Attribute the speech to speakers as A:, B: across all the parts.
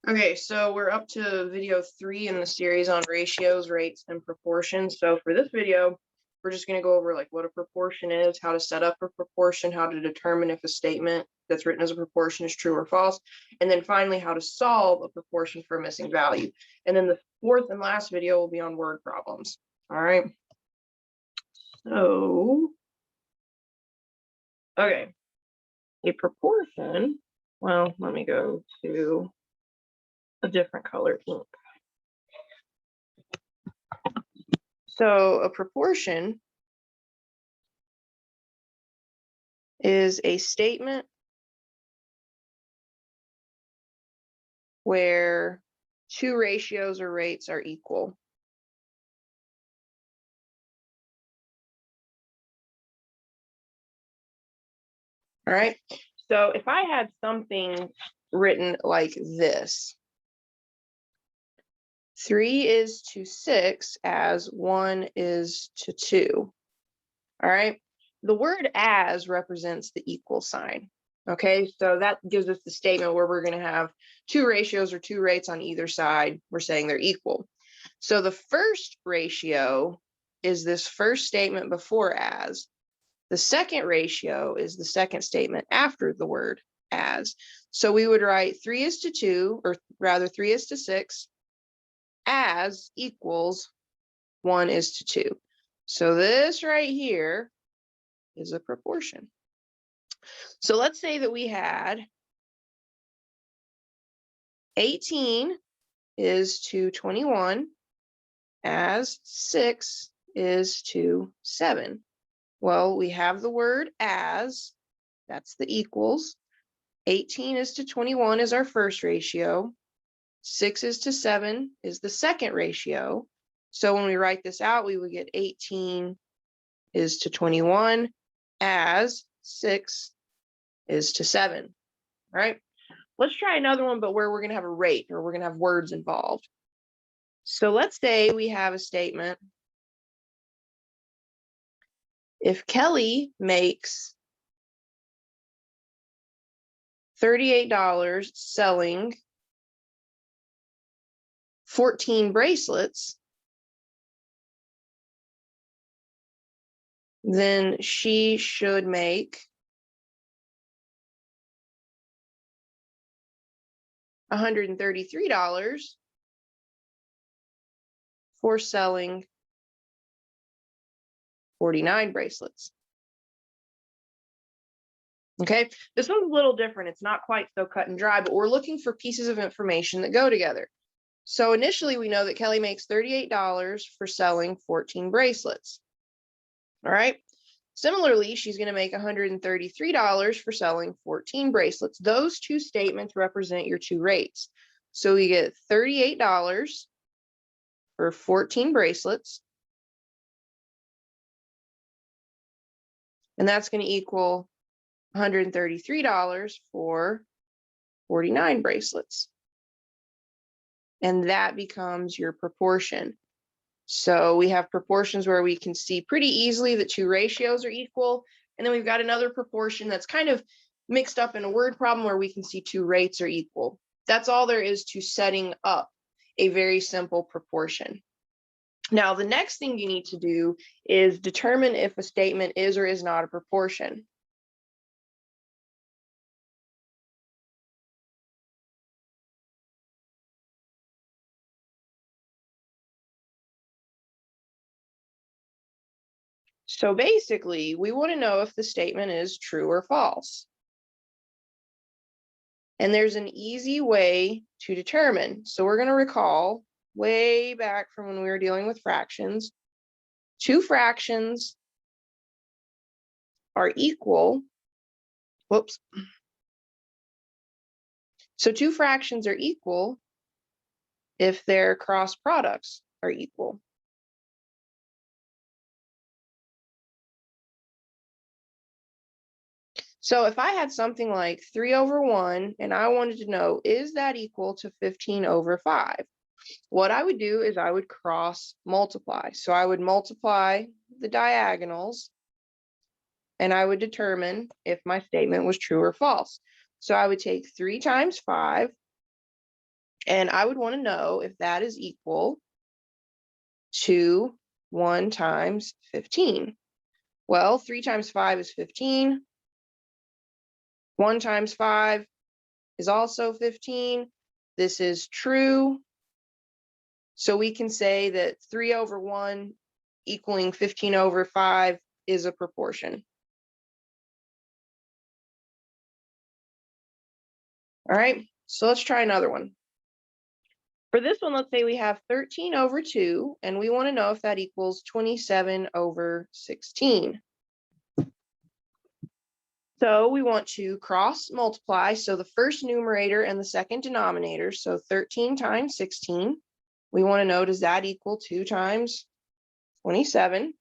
A: Okay, so we're up to video 3 in the series on ratios, rates, and proportions. So for this video, we're just going to go over like what a proportion is, how to set up a proportion, how to determine if a statement that's written as a proportion is true or false, and then finally how to solve a proportion for a missing value. And then the fourth and last video will be on word problems. All right. So, okay, a proportion. Well, let me go to a different color ink. So a proportion is a statement where two ratios or rates are equal. All right. So if I had something written like this, 3 is to 6 as 1 is to 2. All right. The word as represents the equal sign. Okay, so that gives us the statement where we're going to have two ratios or two rates on either side. We're saying they're equal. So the first ratio is this first statement before as. The second ratio is the second statement after the word as. So we would write 3 is to 2, or rather 3 is to 6, as equals 1 is to 2. So this right here is a proportion. So let's say that we had 18 is to 21 as 6 is to 7. Well, we have the word as, that's the equals. 18 is to 21 is our first ratio. 6 is to 7 is the second ratio. So when we write this out, we would get 18 is to 21 as 6 is to 7. All right. Let's try another one, but where we're going to have a rate or we're going to have words involved. So let's say we have a statement. If Kelly makes $38 selling 14 bracelets, then she should make $133 for selling 49 bracelets. Okay, this one's a little different. It's not quite so cut and dry, but we're looking for pieces of information that go together. So initially, we know that Kelly makes $38 for selling 14 bracelets. All right. Similarly, she's going to make $133 for selling 14 bracelets. Those two statements represent your two rates. So we get $38 for 14 bracelets. And that's going to equal $133 for 49 bracelets. And that becomes your proportion. So we have proportions where we can see pretty easily that two ratios are equal. And then we've got another proportion that's kind of mixed up in a word problem where we can see two rates are equal. That's all there is to setting up a very simple proportion. Now, the next thing you need to do is determine if a statement is or is not a proportion. So basically, we want to know if the statement is true or false. And there's an easy way to determine. So we're going to recall way back from when we were dealing with fractions. Two fractions are equal. Whoops. So two fractions are equal if their cross products are equal. So if I had something like 3 over 1 and I wanted to know, is that equal to 15 over 5? What I would do is I would cross multiply. So I would multiply the diagonals and I would determine if my statement was true or false. So I would take 3 times 5 And I would want to know if that is equal to 1 times 15. Well, 3 times 5 is 15. 1 times 5 is also 15. This is true. So we can say that 3 over 1 equaling 15 over 5 is a proportion. All right, so let's try another one. For this one, let's say we have 13 over 2, and we want to know if that equals 27 over 16. So we want to cross multiply. So the first numerator and the second denominator, so 13 times 16. We want to know, does that equal 2 times 27?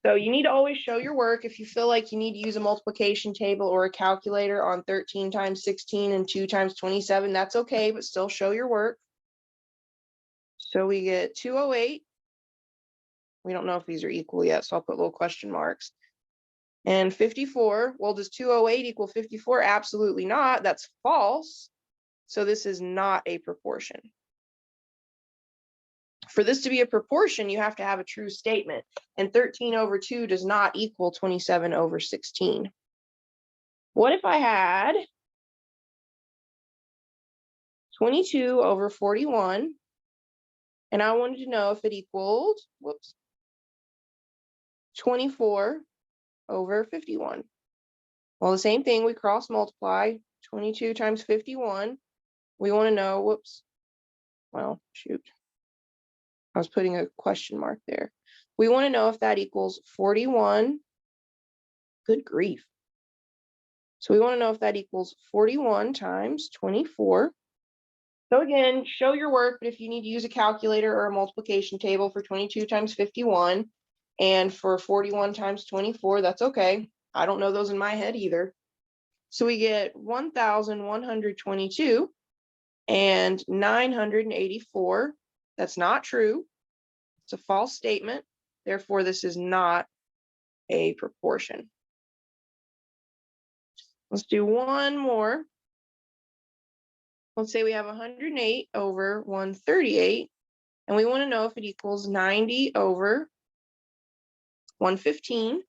A: So you need to always show your work. If you feel like you need to use a multiplication table or a calculator on 13 times 16 and 2 times 27, that's okay, but still show your work. So we get 208. We don't know if these are equal yet, so I'll put little question marks. And 54, well, does 208 equal 54? Absolutely not. That's false. So this is not a proportion. For this to be a proportion, you have to have a true statement. And 13 over 2 does not equal 27 over 16. What if I had 22 over 41, and I wanted to know if it equaled, 24 over 51? Well, the same thing, we cross multiply. 22 times 51. We want to know, well, shoot. I was putting a question mark there. We want to know if that equals 41. Good grief. So we want to know if that equals 41 times 24. So again, show your work, but if you need to use a calculator or a multiplication table for 22 times 51 and for 41 times 24, that's okay. I don't know those in my head either. So we get 1,122 and 984. That's not true. It's a false statement. Therefore, this is not a proportion. Let's do one more. Let's say we have 108 over 138, and we want to know if it equals 90 over 115.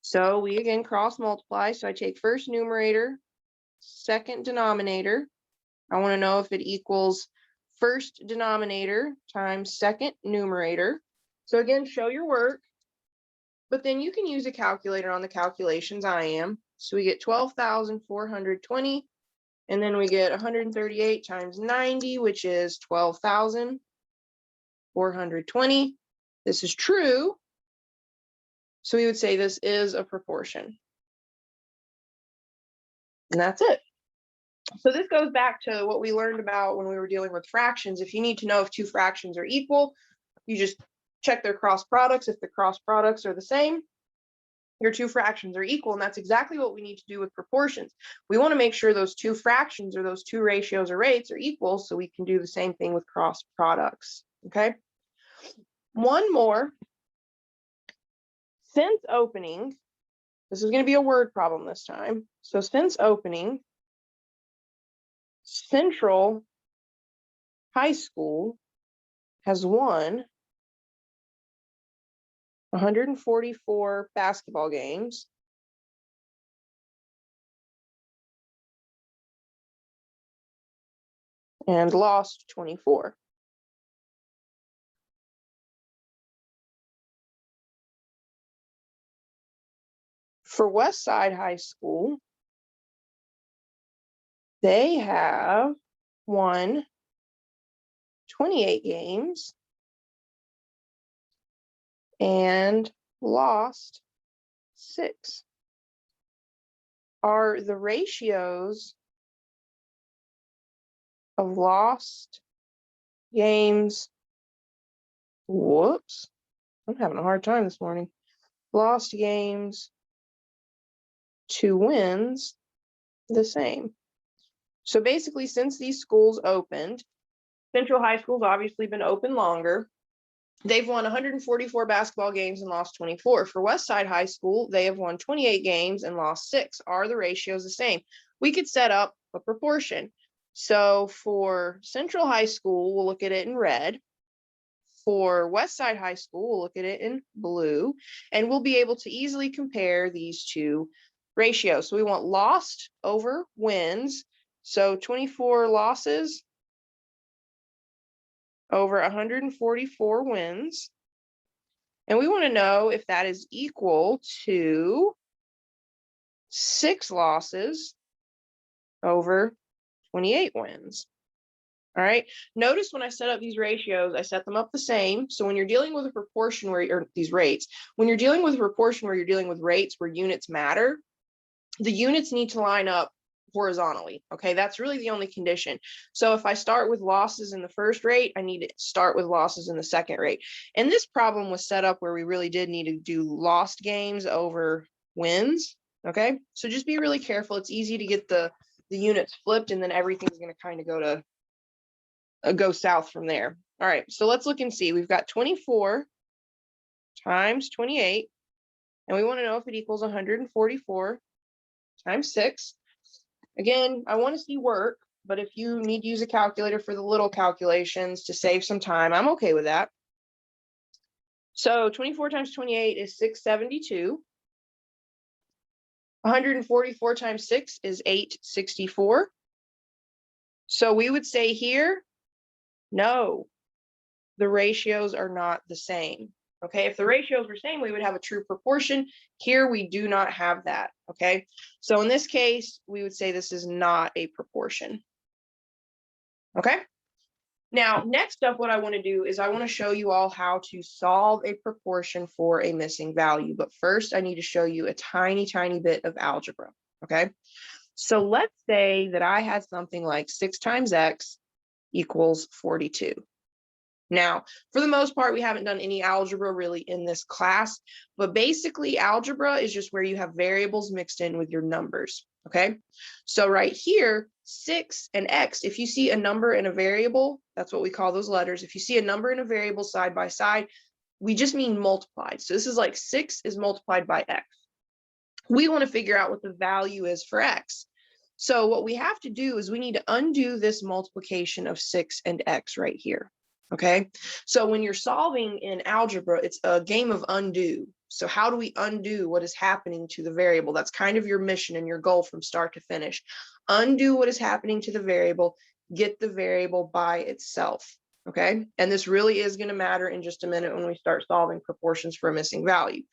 A: So we again cross multiply. So I take first numerator, second denominator. I want to know if it equals first denominator times second numerator. So again, show your work, but then you can use a calculator on the calculations. I am. So we get 12,420, and then we get 138 times 90, which is 12,420. This is true. So we would say this is a proportion. And that's it. So this goes back to what we learned about when we were dealing with fractions. If you need to know if two fractions are equal, you just check their cross products. If the cross products are the same, your two fractions are equal. And that's exactly what we need to do with proportions. We want to make sure those two fractions or those two ratios or rates are equal so we can do the same thing with cross products. Okay. One more. Since opening, this is going to be a word problem this time. So since opening, Central High School has won 144 basketball games and lost 24. For Westside High School, they have won 28 games and lost 6. Are the ratios of lost games, I'm having a hard time this morning, lost games to wins the same? So basically, since these schools opened, Central High School's obviously been open longer. They've won 144 basketball games and lost 24. For Westside High School, they have won 28 games and lost 6. Are the ratios the same? We could set up a proportion. So for Central High School, we'll look at it in red. For West Side High School, we'll look at it in blue, and we'll be able to easily compare these two ratios. So we want lost over wins. So 24 losses over 144 wins. And we want to know if that is equal to 6 losses over 28 wins. All right. Notice when I set up these ratios, I set them up the same. So when you're dealing with a proportion where, or these rates, when you're dealing with a proportion where you're dealing with rates where units matter, the units need to line up horizontally. Okay. That's really the only condition. So if I start with losses in the first rate, I need to start with losses in the second rate. And this problem was set up where we really did need to do lost games over wins. Okay. So just be really careful. It's easy to get the units flipped, and then everything's going to kind of go south from there. All right, so let's look and see. We've got 24 times 28, and we want to know if it equals 144 times 6. Again, I want to see work, but if you need to use a calculator for the little calculations to save some time, I'm okay with that. So 24 times 28 is 672. 144 times 6 is 864. So we would say here, no, the ratios are not the same. Okay, if the ratios were the same, we would have a true proportion. Here we do not have that. Okay, so in this case, we would say this is not a proportion. Okay, now next up, what I want to do is I want to show you all how to solve a proportion for a missing value. But first, I need to show you a tiny bit of algebra. Okay, so let's say that I had something like 6 times x equals 42. Now, for the most part, we haven't done any algebra really in this class, but basically algebra is just where you have variables mixed in with your numbers, okay? So right here, 6 and x, if you see a number and a variable, that's what we call those letters. If you see a number and a variable side by side, we just mean multiplied. So this is like 6 is multiplied by x. We want to figure out what the value is for x. So what we have to do is we need to undo this multiplication of 6 and x right here. Okay, so when you're solving in algebra, it's a game of undo. So how do we undo what is happening to the variable? That's kind of your mission and your goal from start to finish. Undo what is happening to the variable, get the variable by itself. Okay, and this really is going to matter in just a minute when we start solving proportions for a missing value.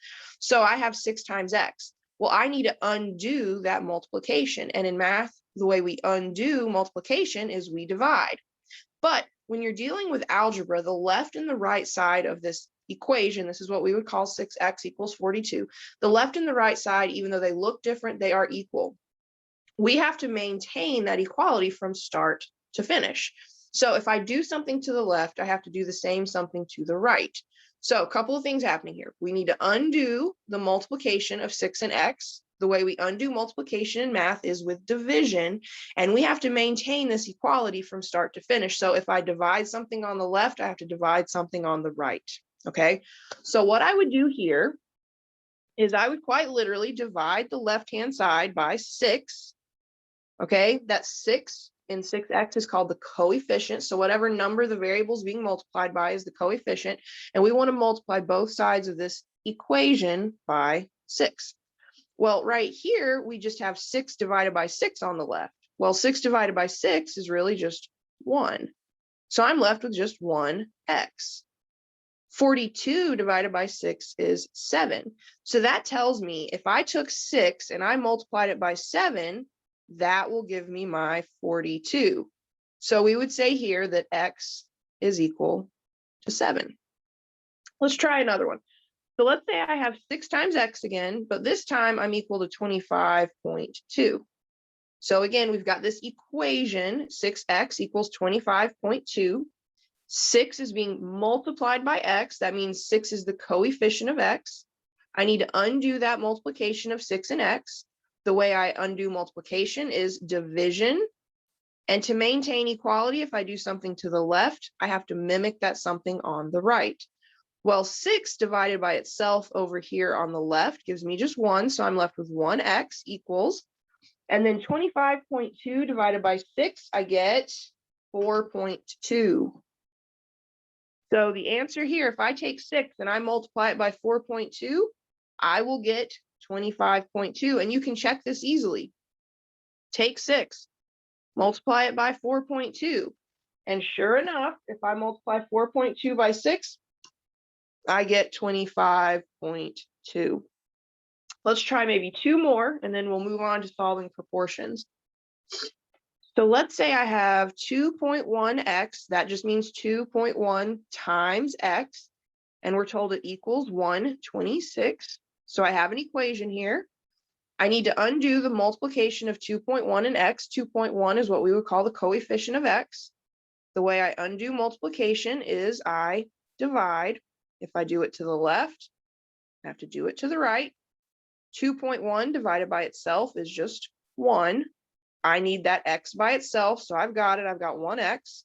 A: So I have 6 times x. Well, I need to undo that multiplication. And in math, the way we undo multiplication is we divide. But when you're dealing with algebra, the left and the right side of this equation, this is what we would call 6x equals 42. The left and the right side, even though they look different, they are equal. We have to maintain that equality from start to finish. So if I do something to the left, I have to do the same something to the right. So a couple of things happening here. We need to undo the multiplication of 6 and x. The way we undo multiplication in math is with division, and we have to maintain this equality from start to finish. So if I divide something on the left, I have to divide something on the right. Okay, so what I would do here is I would quite literally divide the left-hand side by 6. Okay, that 6 in 6x is called the coefficient. So whatever number the variable is being multiplied by is the coefficient. And we want to multiply both sides of this equation by 6. Well, right here, we just have 6 divided by 6 on the left. Well, 6 divided by 6 is really just 1. So I'm left with just 1x. 42 divided by 6 is 7. So that tells me if I took 6 and I multiplied it by 7, that will give me my 42. So we would say here that x is equal to 7. Let's try another one. So let's say I have 6 times x again, but this time I'm equal to 25.2. So again, we've got this equation, 6x equals 25.2. 6 is being multiplied by x. That means 6 is the coefficient of x. I need to undo that multiplication of 6 and x. The way I undo multiplication is division. And to maintain equality, if I do something to the left, I have to mimic that something on the right. Well, 6 divided by itself over here on the left gives me just 1. So I'm left with 1x equals And then 25.2 divided by 6, I get 4.2. So the answer here, if I take 6 and I multiply it by 4.2, I will get 25.2. And you can check this easily. Take 6, multiply it by 4.2. And sure enough, if I multiply 4.2 by 6, I get 25.2. Let's try maybe 2 more, and then we'll move on to solving proportions. So let's say I have 2.1x, that just means 2.1 times x, and we're told it equals 126. So I have an equation here. I need to undo the multiplication of 2.1 and x. 2.1 is what we would call the coefficient of x. The way I undo multiplication is I divide. If I do it to the left, I have to do it to the right. 2.1 divided by itself is just 1. I need that x by itself, so I've got it. I've got 1x.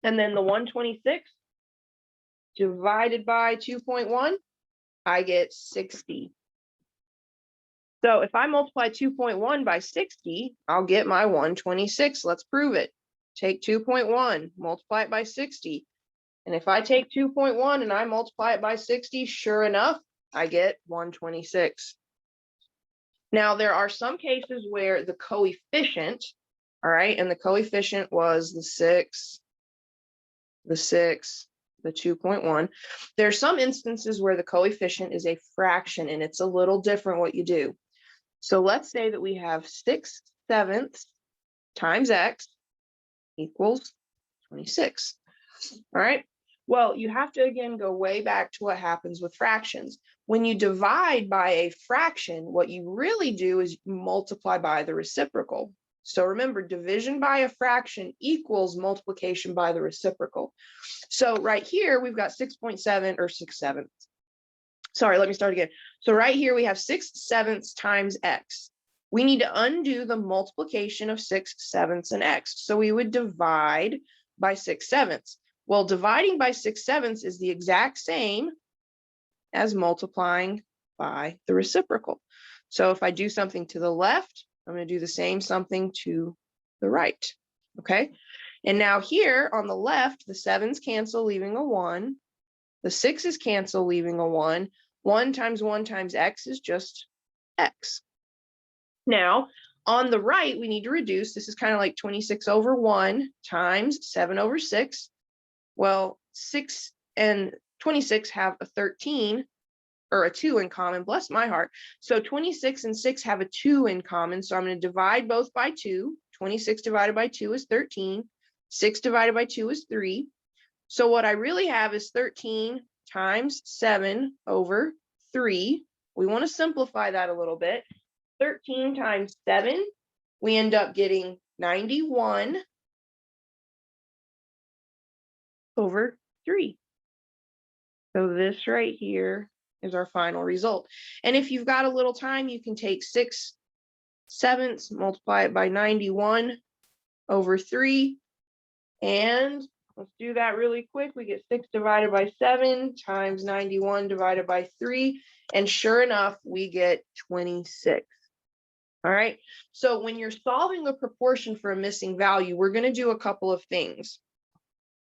A: And then the 126 divided by 2.1, I get 60. So if I multiply 2.1 by 60, I'll get my 126. Let's prove it. Take 2.1, multiply it by 60. And if I take 2.1 and I multiply it by 60, sure enough, I get 126. Now, there are some cases where the coefficient, all right, and the coefficient was the 6, the 2.1. There are some instances where the coefficient is a fraction, and it's a little different what you do. So let's say that we have 6/7 times x equals 26. All right. Well, you have to, again, go way back to what happens with fractions. When you divide by a fraction, what you really do is multiply by the reciprocal. So remember, division by a fraction equals multiplication by the reciprocal. So right here, we've got 6.7 or 6/7. Sorry, let me start again. So right here, we have 6/7 times x. We need to undo the multiplication of 6/7 and x. So we would divide by 6/7. Well, dividing by 6/7 is the exact same as multiplying by the reciprocal. So if I do something to the left, I'm going to do the same something to the right. Okay. And now here on the left, the 7s cancel, leaving a 1. The 6s cancel, leaving a 1. 1 times 1 times x is just x. Now, on the right, we need to reduce. This is kind of like 26/1 times 7/6. Well, 6 and 26 have a 13 or a 2 in common, bless my heart. So 26 and 6 have a 2 in common. So I'm going to divide both by 2. 26 divided by 2 is 13. 6 divided by 2 is 3. So what I really have is 13 times 7/3. We want to simplify that a little bit. 13 times 7, we end up getting 91/3. So this right here is our final result. And if you've got a little time, you can take 6/7, multiply it by 91/3. And let's do that really quick. We get 6 divided by 7 times 91 divided by 3. And sure enough, we get 26. All right. So when you're solving a proportion for a missing value, we're going to do a couple of things.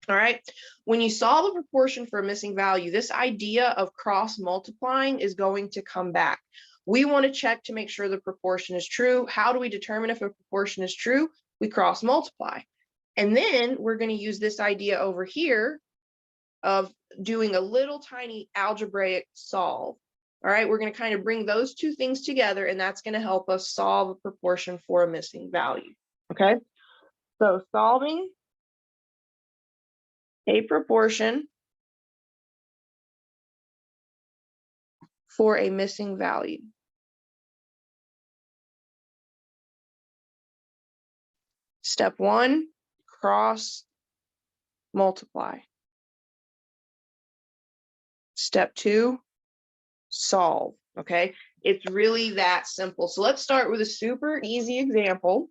A: All right. When you solve a proportion for a missing value, this idea of cross multiplying is going to come back. We want to check to make sure the proportion is true. How do we determine if a proportion is true? We cross multiply. And then we're going to use this idea over here of doing a little tiny algebraic solve. All right, we're going to kind of bring those two things together, and that's going to help us solve a proportion for a missing value. Okay, so solving a proportion for a missing value. Step 1, cross multiply. Step 2, solve. Okay, it's really that simple. So let's start with a super easy example.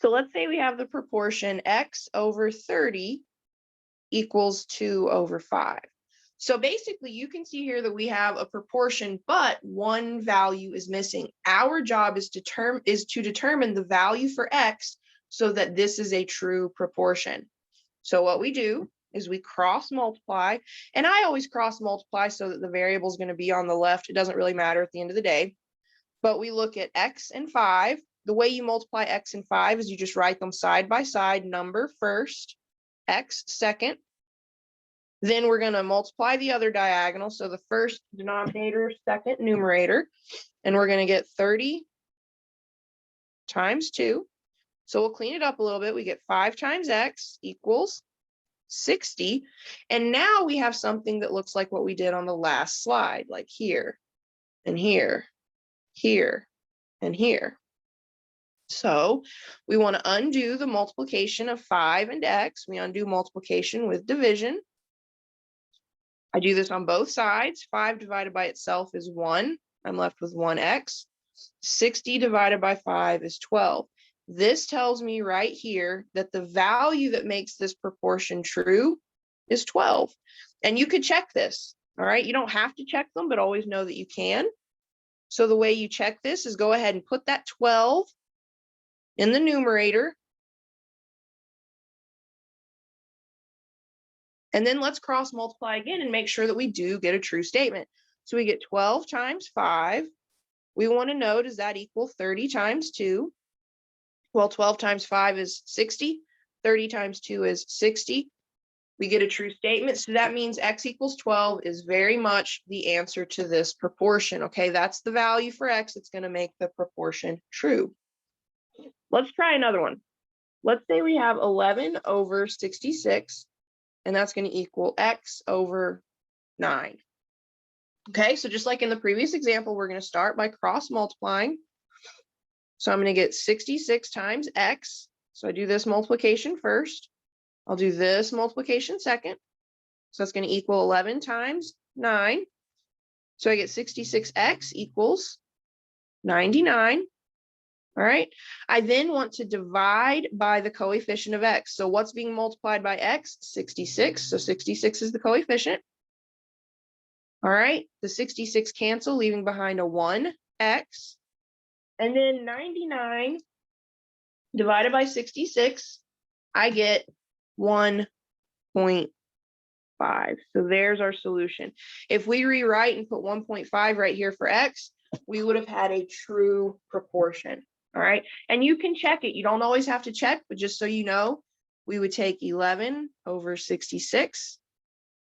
A: So let's say we have the proportion x/30 equals 2/5. So basically you can see here that we have a proportion, but one value is missing. Our job is to determine the value for X so that this is a true proportion. So what we do is we cross multiply, and I always cross multiply so that the variable is going to be on the left. It doesn't really matter at the end of the day, but we look at X and 5. The way you multiply X and 5 is you just write them side by side, number first, X second. Then we're going to multiply the other diagonal. So the first denominator, second numerator, and we're going to get 30 times 2. So we'll clean it up a little bit. We get 5 times X equals 60. And now we have something that looks like what we did on the last slide, like here and here, here and here. So we want to undo the multiplication of 5 and X. We undo multiplication with division. I do this on both sides. 5 divided by itself is 1. I'm left with 1x. 60 divided by 5 is 12. This tells me right here that the value that makes this proportion true is 12. And you could check this, all right? You don't have to check them, but always know that you can. So the way you check this is go ahead and put that 12 in the numerator. And then let's cross multiply again and make sure that we do get a true statement. So we get 12 times 5. We want to know, does that equal 30 times 2? Well, 12 times 5 is 60. 30 times 2 is 60. We get a true statement. So that means X equals 12 is very much the answer to this proportion. Okay, that's the value for X. It's going to make the proportion true. Let's try another one. Let's say we have 11 over 66. And that's going to equal X over 9. Okay, so just like in the previous example, we're going to start by cross multiplying. So I'm going to get 66 times X. So I do this multiplication first. I'll do this multiplication second. So that's going to equal 11 times 9. So I get 66X equals 99. All right. I then want to divide by the coefficient of X. So what's being multiplied by X? 66. So 66 is the coefficient. All right. The 66 cancel, leaving behind a 1x. And then 99 divided by 66, I get 1.5. So there's our solution. If we rewrite and put 1.5 right here for X, we would have had a true proportion. All right. And you can check it. You don't always have to check, but just so you know, we would take 11 over 66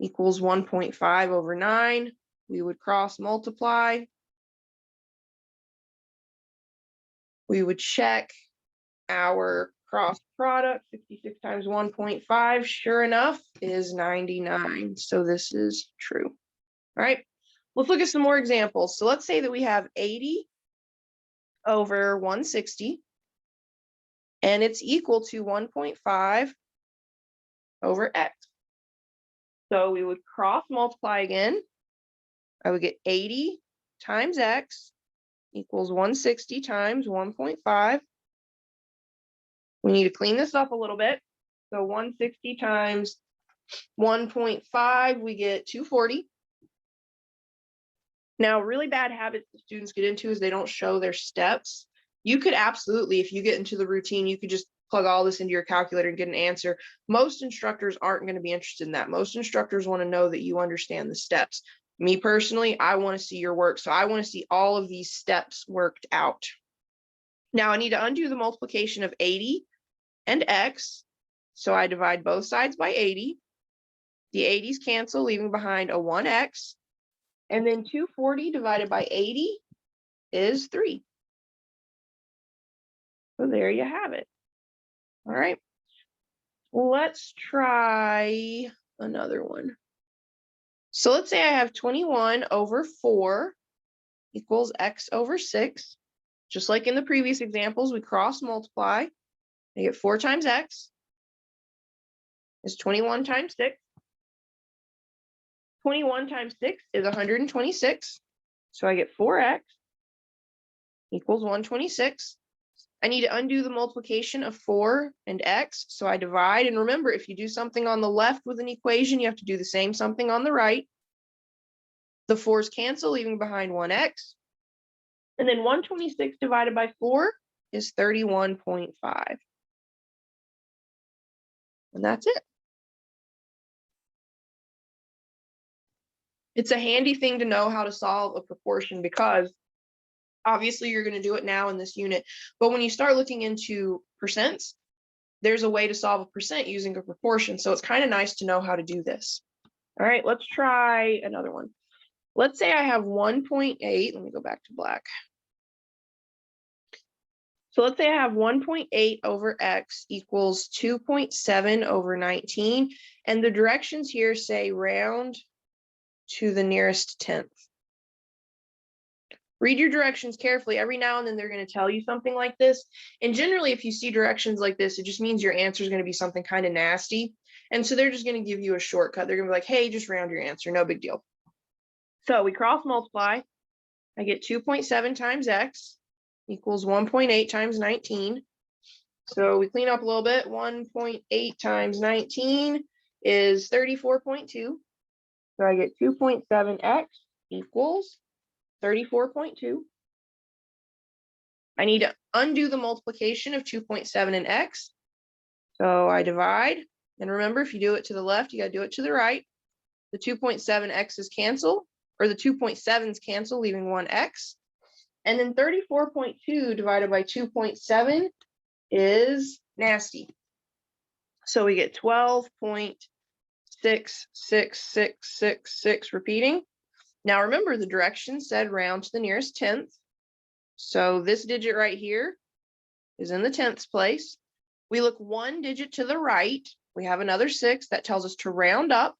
A: equals 1.5 over 9. We would cross multiply. We would check our cross product. 66 times 1.5, sure enough, is 99. So this is true. All right. Let's look at some more examples. So let's say that we have 80 over 160, and it's equal to 1.5 over X. So we would cross multiply again. I would get 80 times X equals 160 times 1.5. We need to clean this up a little bit. So 160 times 1.5, we get 240. Now, really bad habits that students get into is they don't show their steps. You could absolutely, if you get into the routine, you could just plug all this into your calculator and get an answer. Most instructors aren't going to be interested in that. Most instructors want to know that you understand the steps. Me personally, I want to see your work. So I want to see all of these steps worked out. Now I need to undo the multiplication of 80 and X. So I divide both sides by 80. The 80s cancel, leaving behind a 1x. And then 240 divided by 80 is 3. So there you have it. All right. Let's try another one. So let's say I have 21 over 4 equals X over 6. Just like in the previous examples, we cross multiply. I get 4 times X is 21 times 6. 21 times 6 is 126. So I get 4x equals 126. I need to undo the multiplication of 4 and x. So I divide. And remember, if you do something on the left with an equation, you have to do the same something on the right. The 4's cancel, leaving behind 1x. And then 126 divided by 4 is 31.5. And that's it. It's a handy thing to know how to solve a proportion because obviously you're going to do it now in this unit. But when you start looking into percents, there's a way to solve a percent using a proportion. So it's kind of nice to know how to do this. All right, let's try another one. Let's say I have 1.8. Let me go back to black. So let's say I have 1.8 over x equals 2.7 over 19. And the directions here say round to the nearest tenth. Read your directions carefully. Every now and then they're going to tell you something like this. And generally, if you see directions like this, it just means your answer is going to be something kind of nasty. And so they're just going to give you a shortcut. They're going to be like, hey, just round your answer. No big deal. So we cross multiply. I get 2.7 times x equals 1.8 times 19. So we clean up a little bit. 1.8 times 19 is 34.2. So I get 2.7x equals 34.2. I need to undo the multiplication of 2.7 and x. So I divide. And remember, if you do it to the left, you got to do it to the right. The 2.7x's cancel, or the 2.7's cancel, leaving 1x. And then 34.2 divided by 2.7 is nasty. So we get 12.66666 repeating. Now remember, the directions said round to the nearest tenth. So this digit right here is in the tenths place. We look one digit to the right. We have another 6 that tells us to round up.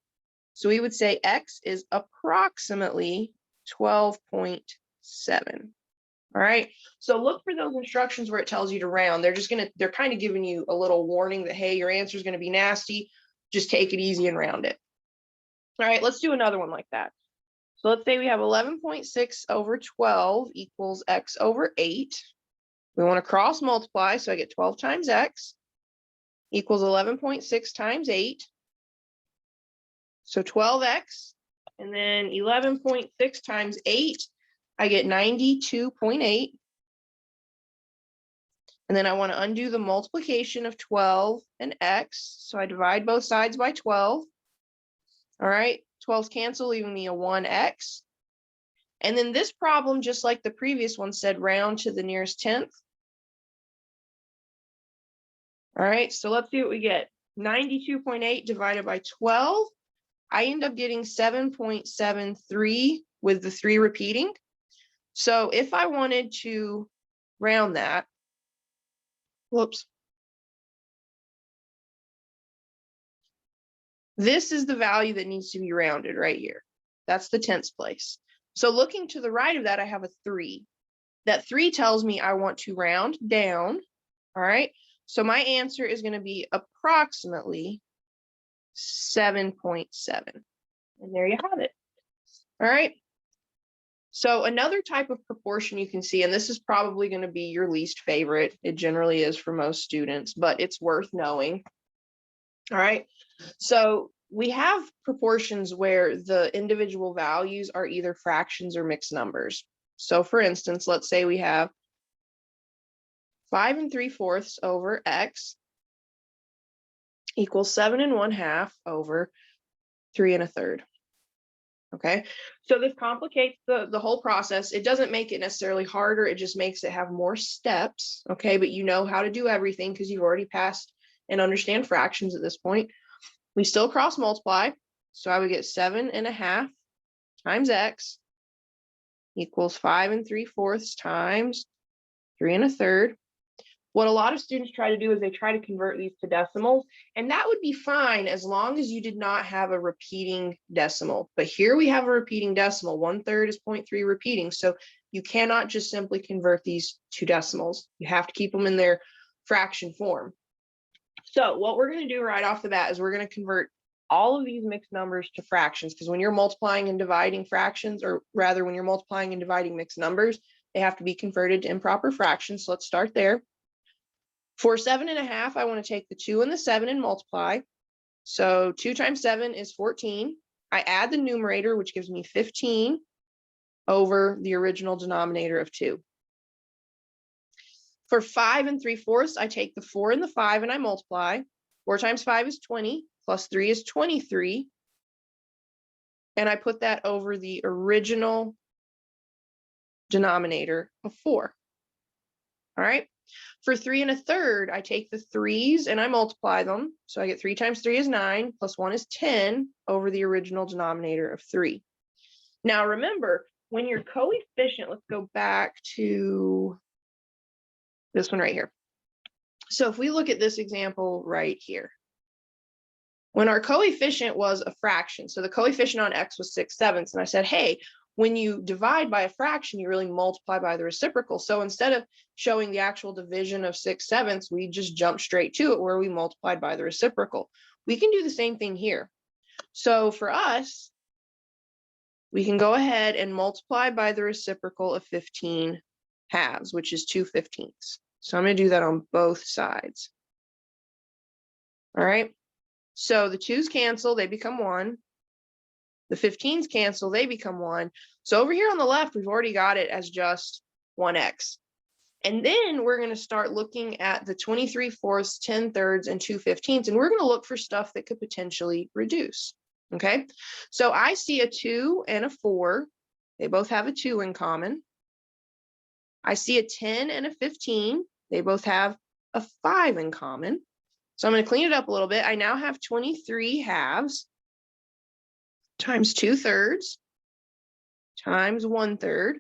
A: So we would say x is approximately 12.7. All right. So look for those instructions where it tells you to round. They're kind of giving you a little warning that, hey, your answer is going to be nasty. Just take it easy and round it. All right, let's do another one like that. So let's say we have 11.6 over 12 equals x over 8. We want to cross multiply, so I get 12 times x equals 11.6 times 8. So 12x, and then 11.6 times 8, I get 92.8. And then I want to undo the multiplication of 12 and x. So I divide both sides by 12. All right, 12's cancel, leaving me a 1x. And then this problem, just like the previous one, said round to the nearest tenth. All right, so let's see what we get. 92.8 divided by 12. I end up getting 7.73 with the 3 repeating. So if I wanted to round that, whoops. This is the value that needs to be rounded right here. That's the tenths place. So looking to the right of that, I have a 3. That 3 tells me I want to round down. All right. So my answer is going to be approximately 7.7. And there you have it. All right. So another type of proportion you can see, and this is probably going to be your least favorite. It generally is for most students, but it's worth knowing. All right. So we have proportions where the individual values are either fractions or mixed numbers. So for instance, let's say we have 5 3/4 over x equals 7 1/2 over 3 1/3. Okay, so this complicates the whole process. It doesn't make it necessarily harder. It just makes it have more steps. Okay, but you know how to do everything because you've already passed and understand fractions at this point. We still cross multiply. So I would get 7 1/2 times x equals 5 3/4 times 3 1/3. What a lot of students try to do is they try to convert these to decimals, and that would be fine as long as you did not have a repeating decimal. But here we have a repeating decimal. 1/3 is 0.3 repeating. So you cannot just simply convert these to decimals. You have to keep them in their fraction form. So what we're going to do right off the bat is we're going to convert all of these mixed numbers to fractions, because when you're multiplying and dividing fractions, or rather when you're multiplying and dividing mixed numbers, they have to be converted to improper fractions. So let's start there. For 7 1/2, I want to take the 2 and the 7 and multiply. So 2 times 7 is 14. I add the numerator, which gives me 15 over the original denominator of 2. For 5 3/4, I take the 4 and the 5 and I multiply. 4 times 5 is 20, plus 3 is 23. And I put that over the original denominator of 4. All right. For 3 1/3, I take the 3's and I multiply them. So I get 3 times 3 is 9, plus 1 is 10 over the original denominator of 3. Now remember, when your coefficient, let's go back to this one right here. So if we look at this example right here, when our coefficient was a fraction, so the coefficient on x was 6/7, and I said, hey, when you divide by a fraction, you really multiply by the reciprocal. So instead of showing the actual division of 6/7, we just jump straight to it where we multiplied by the reciprocal. We can do the same thing here. So for us, we can go ahead and multiply by the reciprocal of 15 halves, which is 2/15. So I'm going to do that on both sides. All right. So the 2's cancel, they become 1. The 15's cancel, they become 1. So over here on the left, we've already got it as just 1x. And then we're going to start looking at the 23/4, 10/3, and 2/15, and we're going to look for stuff that could potentially reduce. Okay, so I see a 2 and a 4. They both have a 2 in common. I see a 10 and a 15. They both have a 5 in common. So I'm going to clean it up a little bit. I now have 23 halves times 2/3 times 1/3.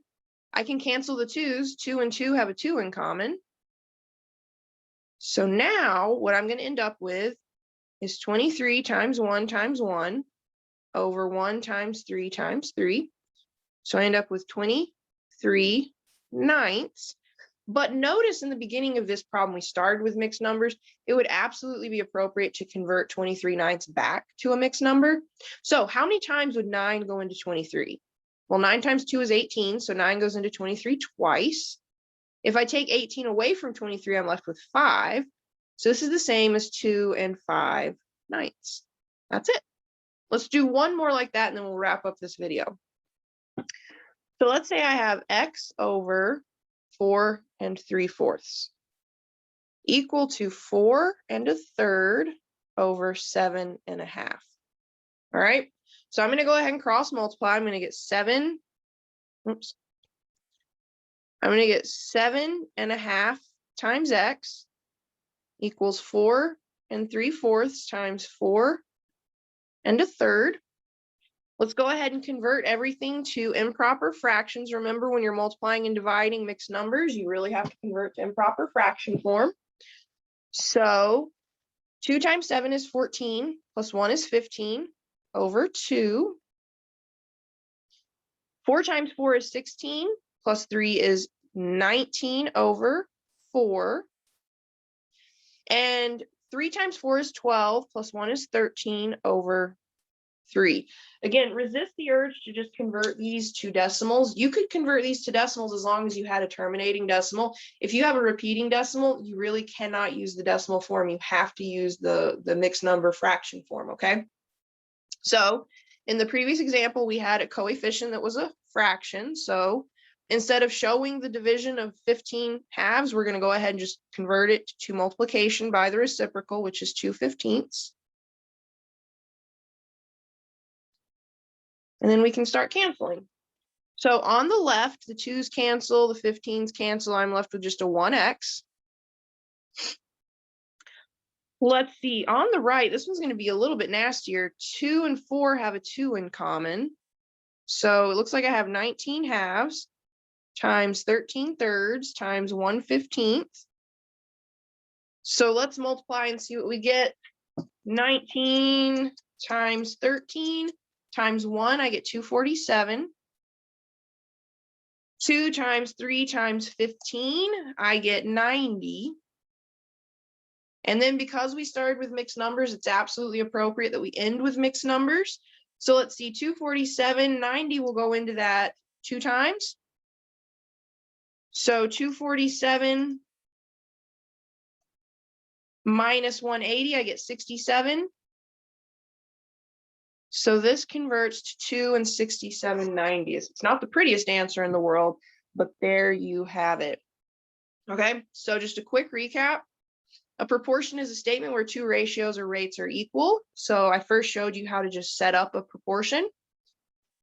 A: I can cancel the 2's. 2 and 2 have a 2 in common. So now what I'm going to end up with is 23 times 1 times 1 over 1 times 3 times 3. So I end up with 23 ninths. But notice in the beginning of this problem, we started with mixed numbers. It would absolutely be appropriate to convert 23 ninths back to a mixed number. So how many times would 9 go into 23? Well, 9 times 2 is 18, so 9 goes into 23 twice. If I take 18 away from 23, I'm left with 5. So this is the same as 2 and 5 ninths. That's it. Let's do one more like that, and then we'll wrap up this video. So let's say I have x over 4 3/4 equal to 4 1/3 over 7 1/2. All right. So I'm going to go ahead and cross multiply. I'm going to get 7. Oops. I'm going to get 7 1/2 times x equals 4 3/4 times 4 1/3. Let's go ahead and convert everything to improper fractions. Remember, when you're multiplying and dividing mixed numbers, you really have to convert to improper fraction form. So 2 times 7 is 14, plus 1 is 15 over 2. 4 times 4 is 16, plus 3 is 19 over 4. And 3 times 4 is 12, plus 1 is 13 over 3. Again, resist the urge to just convert these to decimals. You could convert these to decimals as long as you had a terminating decimal. If you have a repeating decimal, you really cannot use the decimal form. You have to use the mixed number fraction form, okay? So in the previous example, we had a coefficient that was a fraction. So instead of showing the division of 15 halves, we're going to go ahead and just convert it to multiplication by the reciprocal, which is 2/15. And then we can start canceling. So on the left, the 2's cancel, the 15's cancel. I'm left with just a 1x. Let's see, on the right, this one's going to be a little bit nastier. 2 and 4 have a 2 in common. So it looks like I have 19 halves times 13 thirds times 1/15. So let's multiply and see what we get. 19 times 13 times 1, I get 247. 2 times 3 times 15, I get 90. And then because we started with mixed numbers, it's absolutely appropriate that we end with mixed numbers. So let's see, 247, 90 will go into that 2 times. So 247 minus 180, I get 67. So this converts to 2 and 67/90. It's not the prettiest answer in the world, but there you have it. Okay, so just a quick recap. A proportion is a statement where two ratios or rates are equal. So I first showed you how to just set up a proportion.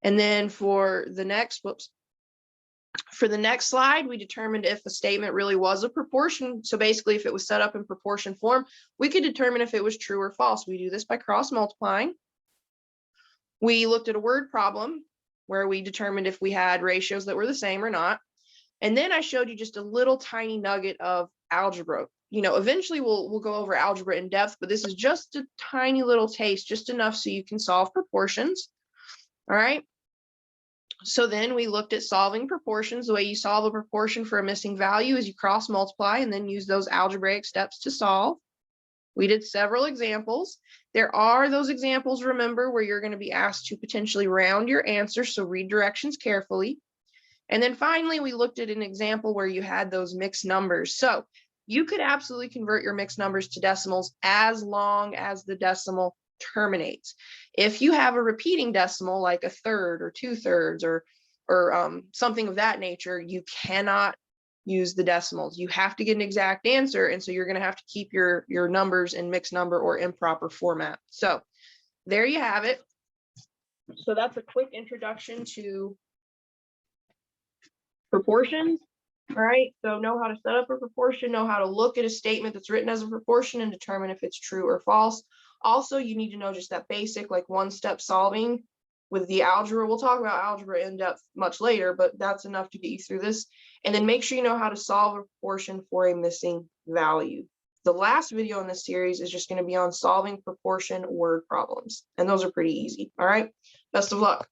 A: And then for the next slide, we determined if a statement really was a proportion. So basically, if it was set up in proportion form, we could determine if it was true or false. We do this by cross multiplying. We looked at a word problem where we determined if we had ratios that were the same or not. And then I showed you just a little tiny nugget of algebra. Eventually we'll go over algebra in depth, but this is just a tiny little taste, just enough so you can solve proportions. All right. So then we looked at solving proportions. The way you solve a proportion for a missing value is you cross multiply and then use those algebraic steps to solve. We did several examples. There are those examples, remember, where you're going to be asked to potentially round your answer, so read directions carefully. And then finally, we looked at an example where you had those mixed numbers. So you could absolutely convert your mixed numbers to decimals as long as the decimal terminates. If you have a repeating decimal, like a third or 2/3 or something of that nature, you cannot use the decimals. You have to get an exact answer. And so you're going to have to keep your numbers in mixed number or improper format. So there you have it. So that's a quick introduction to proportions. All right, so know how to set up a proportion, know how to look at a statement that's written as a proportion and determine if it's true or false. Also, you need to know just that basic, like one-step solving with the algebra. We'll talk about algebra in depth much later, but that's enough to get you through this. And then make sure you know how to solve a proportion for a missing value. The last video in this series is just going to be on solving proportion word problems, and those are pretty easy. All right, best of luck.